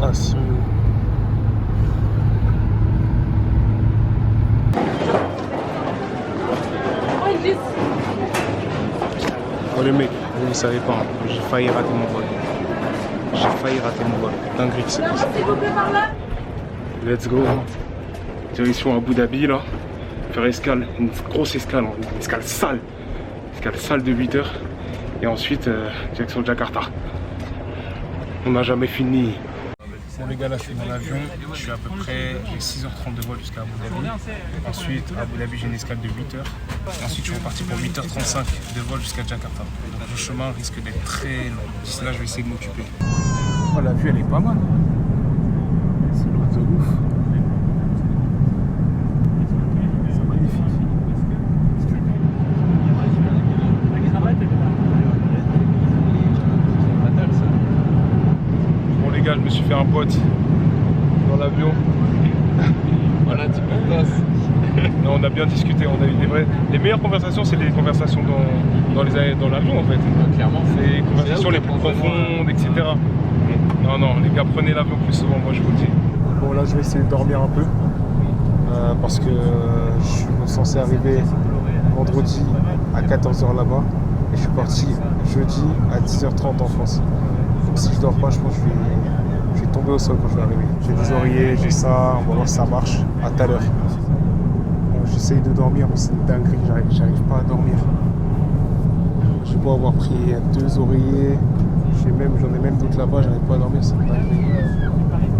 Ah, si. Oh les mecs, vous ne savez pas, hein, j'ai failli rater mon vol. J'ai failli rater mon vol. Dinguerie que c'est passé. Let's go. Direction Abu Dhabi là. Faire escale, une grosse escale, une escale sale. Escale sale de 8 heures. Et ensuite, direction Jakarta. On n'a jamais fini. Bon les gars, là je suis dans l'avion, je suis à peu près, j'ai 6h30 de vol jusqu'à Abu Dhabi. Ensuite, à Abu Dhabi, j'ai une escale de 8 heures. Ensuite, je suis reparti pour 8h35 de vol jusqu'à Jakarta. Donc le chemin risque d'être très long. D'ici là, je vais essayer de m'occuper. Oh, la vue, elle est pas mal. C'est loin de ouf. C'est magnifique. Bon les gars, je me suis fait un pote dans l'avion. Voilà, tu me passes. Non, on a bien discuté, on a eu des vraies... Les meilleures conversations, c'est les conversations dans l'avion en fait. Clairement. C'est les conversations les plus profondes, etc. Non, non, les gars, prenez l'avion plus souvent, moi je vous le dis. Bon là, je vais essayer de dormir un peu. Parce que je suis censé arriver vendredi à 14h là-bas. Et je suis parti jeudi à 10h30 en France. Donc si je dors pas, je pense que je vais tomber au sol quand je vais arriver. J'ai des oreillers, j'ai ça, on va voir si ça marche. À tout à l'heure. J'essaye de dormir, mais c'est une dinguerie, j'arrive pas à dormir. J'ai beau avoir pris 2 oreillers, j'en ai même d'autres là-bas, j'arrive pas à dormir, c'est une dinguerie.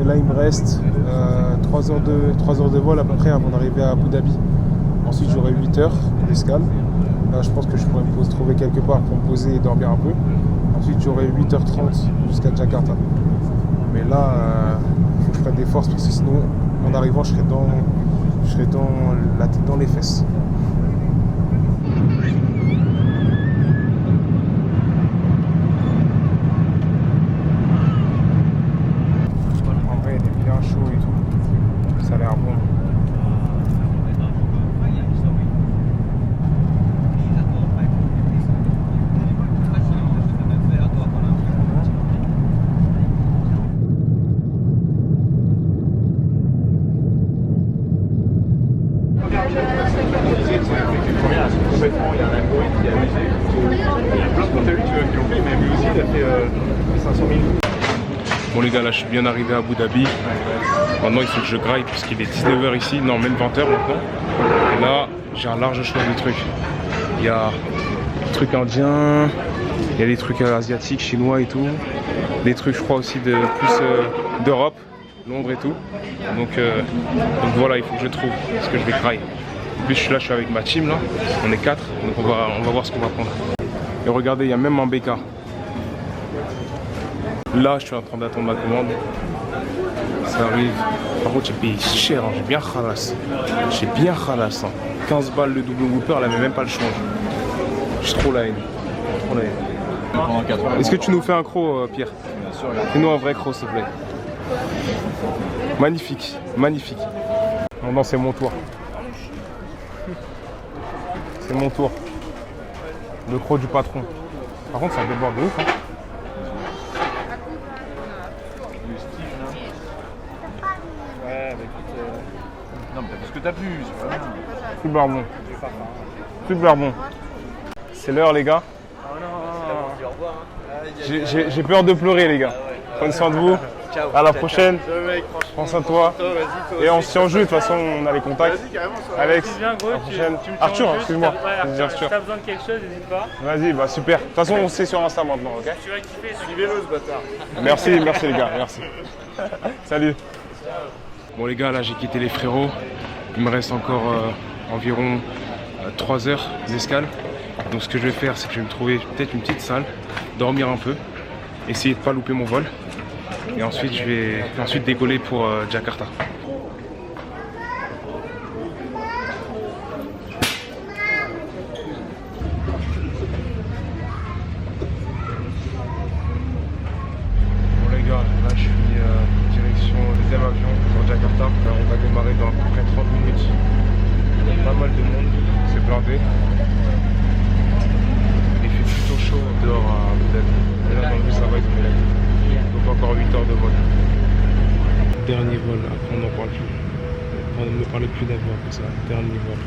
Et là il me reste 3 heures de vol à peu près avant d'arriver à Abu Dhabi. Ensuite j'aurai 8 heures d'escale. Là je pense que je pourrais me trouver quelque part pour me poser et dormir un peu. Ensuite j'aurai 8h30 jusqu'à Jakarta. Mais là, il faut que je prenne des forces parce que sinon en arrivant je serai la tête dans les fesses. En vrai, il est bien chaud et tout. Ça a l'air bon. Bon les gars, là je suis bien arrivé à Abu Dhabi. Maintenant il faut que je graille parce qu'il est 19h ici, non même 20h maintenant. Et là j'ai un large choix de trucs. Il y a des trucs indiens, il y a des trucs asiatiques, chinois et tout. Des trucs je crois aussi de plus d'Europe, Londres et tout. Donc voilà, il faut que je trouve ce que je vais grailler. En plus je suis avec ma team là, on est 4, donc on va voir ce qu'on va prendre. Et regardez, il y a même un BK. Là, je suis en train d'attendre ma commande. Ça arrive. Par contre, j'ai payé cher, hein. J'ai bien khalass. J'ai bien khalass. Hein. 15 balles le double Whopper, elle avait même pas le change. J'ai trop la haine. Trop la haine. Est-ce que tu nous fais un croc, Pierre? Bien sûr. Fais-nous un vrai croc, s'il te plaît. Magnifique, magnifique. Maintenant, c'est mon tour. C'est mon tour. Le croc du patron. Par contre, ça déborde de ouf. Hein. Non mais t'as vu ce que t'as pu, c'est pas bien. Super bon. Super bon. C'est l'heure les gars. J'ai peur de pleurer les gars. Prenez soin de vous. Ciao. À la prochaine. Ciao, Prends soin de toi. Et on se tient en jeu, de toute façon on a les contacts. Alex, Bien, gros, à la prochaine. Arthur, excuse-moi. Si t'as besoin de quelque chose, n'hésite pas. Vas-y, bah super. De toute façon on sait sur Insta maintenant, ok? Tu vas kiffer, suivez-le ce bâtard. Merci les gars, merci. Salut. Bon les gars, là j'ai quitté les frérots. Il me reste encore environ 3 heures d'escale. Donc ce que je vais faire, c'est que je vais me trouver peut-être une petite salle, dormir un peu, essayer de ne pas louper mon vol. Et ensuite je vais décoller pour Jakarta. Bon les gars, là je suis direction deuxième avion pour Jakarta. Là, on va démarrer dans à peu près 30 minutes. Il y a pas mal de monde, c'est blindé. Il fait plutôt chaud dehors à Abu Dhabi. Et là dans le bus ça va, ils ont mis la vie. Donc encore 8 heures de vol. dernier vol, après on n'en parle plus. On ne me parlait plus d'avion que ça, dernier vol.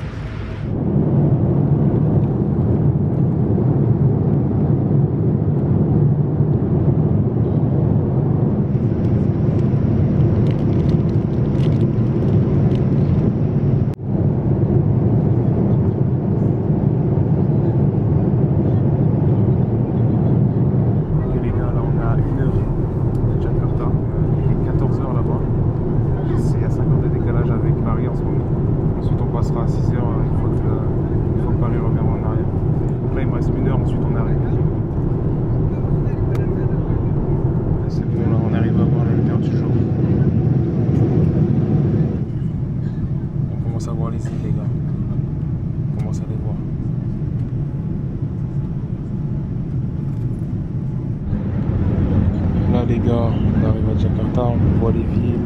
Les gars, on arrive à Jakarta, on voit les villes,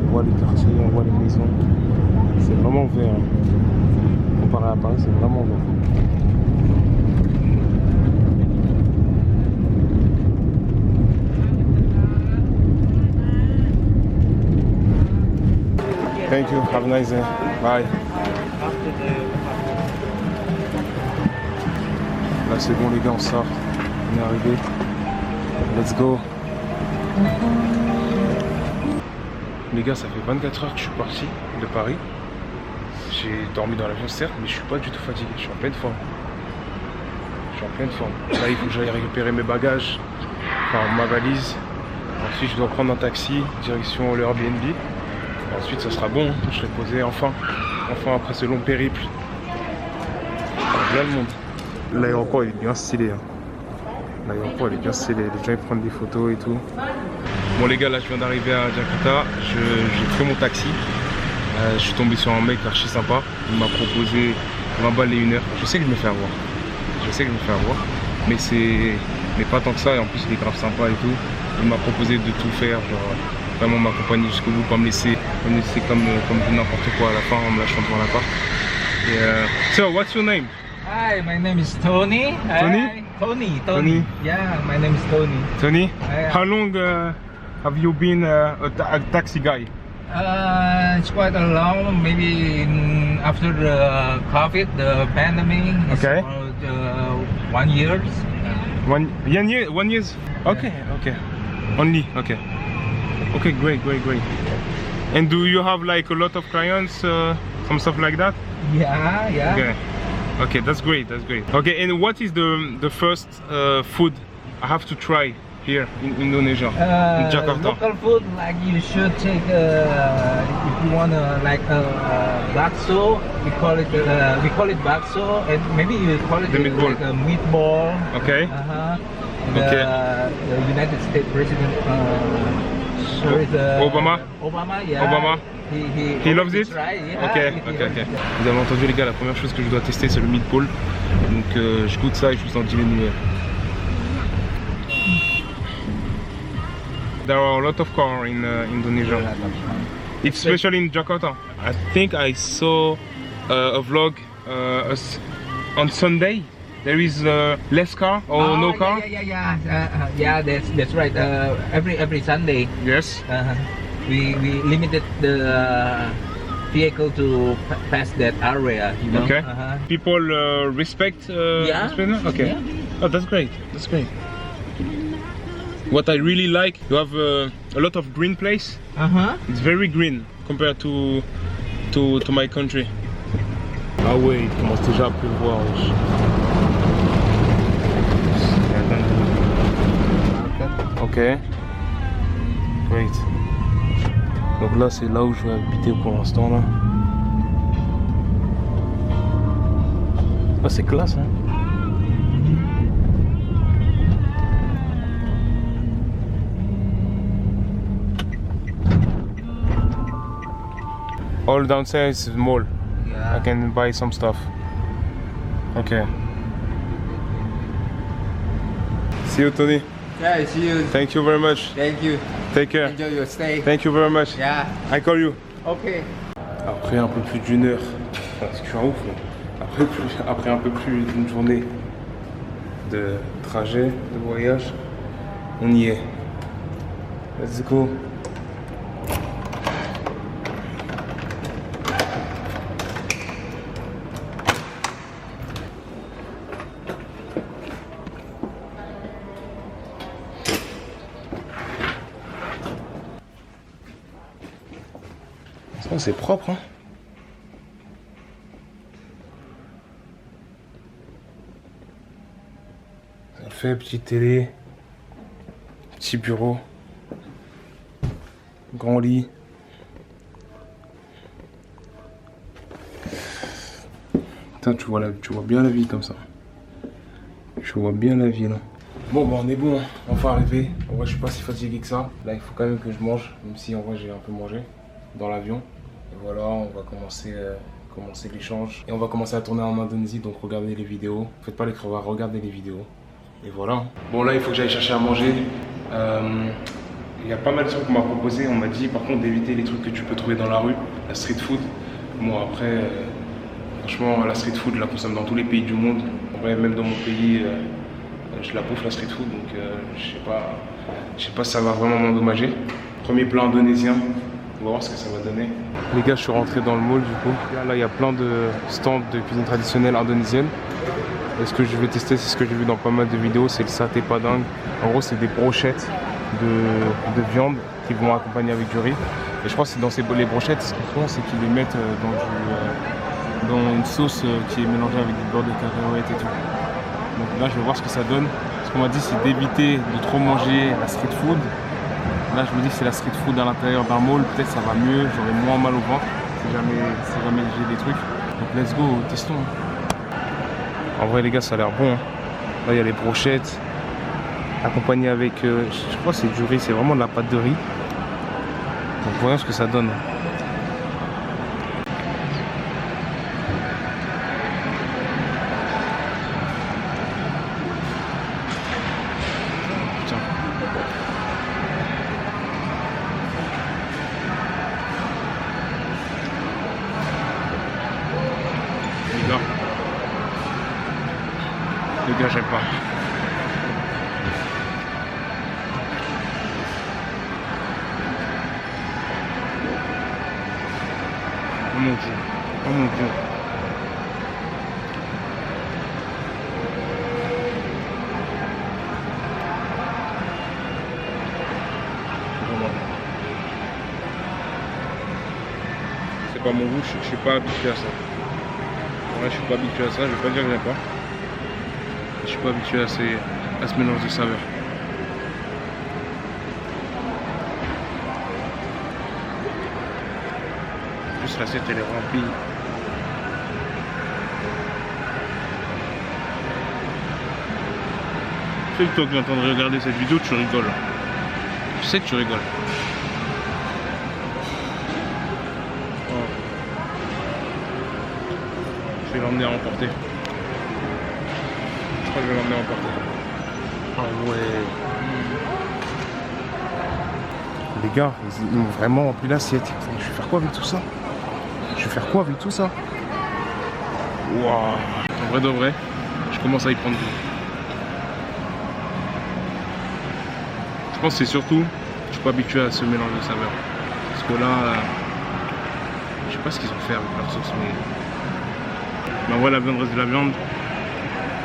on voit les quartiers, on voit les maisons. C'est vraiment vert. Comparé à Paris, c'est vraiment vert. Thank you, have a nice day. Bye. Là c'est bon les gars, on sort. On est arrivé. Let's go. Les gars, ça fait 24 heures que je suis parti de Paris. J'ai dormi dans l'avion certes, mais je suis pas du tout fatigué, je suis en pleine forme. Là, il faut que j'aille récupérer mes bagages, enfin ma valise. Ensuite, je dois prendre un taxi, direction le Airbnb. Ensuite, ça sera bon, je serai posé enfin après ce long périple. Là, le monde. L'aéroport est bien stylé. L'aéroport est bien stylé, les gens ils prennent des photos et tout. Bon les gars, là je viens d'arriver à Jakarta, j'ai pris mon taxi. Je suis tombé sur un mec archi sympa, il m'a proposé 20 balles et 1 heure. Je sais que je me fais avoir, mais pas tant que ça, et en plus il est grave sympa et tout. Il m'a proposé de tout faire, genre vraiment m'accompagner jusqu'au bout, pas me laisser comme n'importe quoi à la fin en me lâchant devant l'appart. So what's your name? Hi, my name is Tony. Tony? Tony. Yeah, my name is Tony. Tony? Yeah. How long have you been a taxi guy? It's quite a long, maybe after the COVID, the pandemic. It's Okay. about 1 year. 1 year? Okay, okay. Only, okay. Okay, great. And do you have like a lot of clients, some stuff like that? Yeah. Okay, that's great. Okay, and what is the first food I have to try here in Indonesia, in Jakarta? Local food, like you should take, if you want like bakso, we call it bakso, and maybe you call it The meatball. like a meatball. Okay. The United States President, Obama? Obama, yeah. Obama? He loves it? Right? Yeah, Okay. Vous avez entendu les gars, la première chose que je dois tester c'est le meatball. Donc je goûte ça et je vous en dis les nouvelles. There are a lot of cars in Indonesia, especially in Jakarta. I think I saw a vlog on Sunday. There is less car or no car. Yeah. That's right. Every Sunday. Yes. We limited the vehicle to pass that area. You know? Okay. People respect. Respect? Okay. Yeah. Oh, that's great. What I really like, you have a lot of green place. It's very green compared to my country. Ah ouais, il commence déjà à pleuvoir. Ok. Great. Donc là c'est là où je vais habiter pour l'instant là. Ah c'est classe hein. All downstairs is mall. Yeah. I can buy some stuff. Okay. See you, Tony. Yeah, see you. Thank you very much. Thank you. Take care. Enjoy your stay. Thank you very much. Yeah. I call you. Okay. Après un peu plus d'1 heure, parce que je suis en ouf là. Après un peu plus d'une journée de trajet, de voyage, on y est. Let's go. Oh, c'est propre, hein. Ça le fait, petite télé, petit bureau, grand lit. Putain, tu vois bien la ville comme ça. Je vois bien la ville. Bon, bah on est bon, hein. Enfin arrivé. En vrai, je suis pas si fatigué que ça. Là, il faut quand même que je mange, même si en vrai j'ai un peu mangé dans l'avion. Et voilà, on va commencer l'échange. Et on va commencer à tourner en Indonésie, donc regardez les vidéos. Faites pas les crevards, regardez les vidéos. Et voilà. Bon, là, il faut que j'aille chercher à manger. Il y a pas mal de trucs qu'on m'a proposé. On m'a dit par contre d'éviter les trucs que tu peux trouver dans la rue, la street food. Bon, après, franchement, la street food, je la consomme dans tous les pays du monde. En vrai, même dans mon pays, je la bouffe la street food, donc je sais pas si ça va vraiment m'endommager. Premier plat indonésien, on va voir ce que ça va donner. Les gars, je suis rentré dans le mall du coup. Là, il y a plein de stands de cuisine traditionnelle indonésienne. Et ce que je vais tester, c'est ce que j'ai vu dans pas mal de vidéos, c'est le saté padang. En gros, c'est des brochettes de viande qui vont accompagner avec du riz. Et je crois que c'est dans les brochettes, ce qu'ils font, c'est qu'ils les mettent dans une sauce qui est mélangée avec du beurre de cacahuète et tout. Donc là, je vais voir ce que ça donne. Ce qu'on m'a dit, c'est d'éviter de trop manger la street food. Là, je me dis que c'est la street food à l'intérieur d'un mall. Peut-être ça va mieux, j'aurai moins mal au ventre si jamais j'ai des trucs. Donc let's go, testons. En vrai, les gars, ça a l'air bon, hein. Là, il y a les brochettes accompagnées avec, je crois que c'est du riz, c'est vraiment de la pâte de riz. Donc voyons ce que ça donne. Les gars, j'aime pas. Oh mon dieu. Oh mon dieu. C'est pas mon goût, je suis pas habitué à ça. Ouais, je suis pas habitué à ça, je vais pas dire que j'aime pas. Je suis pas habitué à ce mélange de saveurs. En plus l'assiette elle est remplie. Je sais que toi qui es en train de regarder cette vidéo, tu rigoles. Je sais que tu rigoles. Oh. Je vais l'emmener à emporter. Je vais l'emmener emporter. Ah ouais. Les gars, ils m'ont vraiment rempli l'assiette. Je vais faire quoi avec tout ça? Waouh. En vrai de vrai, je commence à y prendre goût. Je pense que c'est surtout, je suis pas habitué à ce mélange de saveurs. Parce que là, je sais pas ce qu'ils ont fait avec leur sauce, mais en vrai la viande reste de la viande.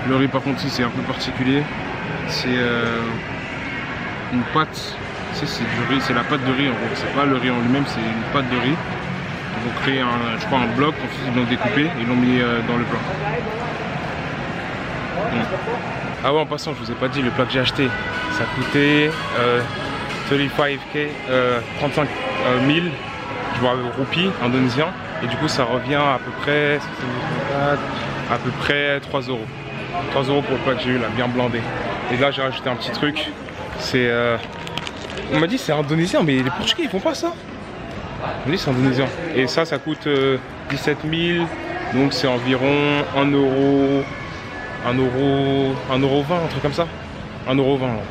Le riz par contre ici c'est un peu particulier. C'est une pâte, tu sais, c'est du riz, c'est la pâte de riz en gros. C'est pas le riz en lui-même, c'est une pâte de riz. Ils ont créé je crois un bloc, ensuite ils l'ont découpé et ils l'ont mis dans le plat. Ah ouais, en passant, je vous ai pas dit le plat que j'ai acheté. Ça coûtait 35K, 35 000 roupies indonésiens. Et du coup ça revient à peu près 3 euros. 3 euros pour le plat que j'ai eu là, bien blindé. Et là j'ai rajouté un petit truc. C'est on m'a dit c'est indonésien, mais les Portugais ils font pas ça. On m'a dit c'est indonésien. Et ça coûte 17 000. Donc c'est environ 1 euro, 1 euro 20, un truc comme ça. 1,20 €.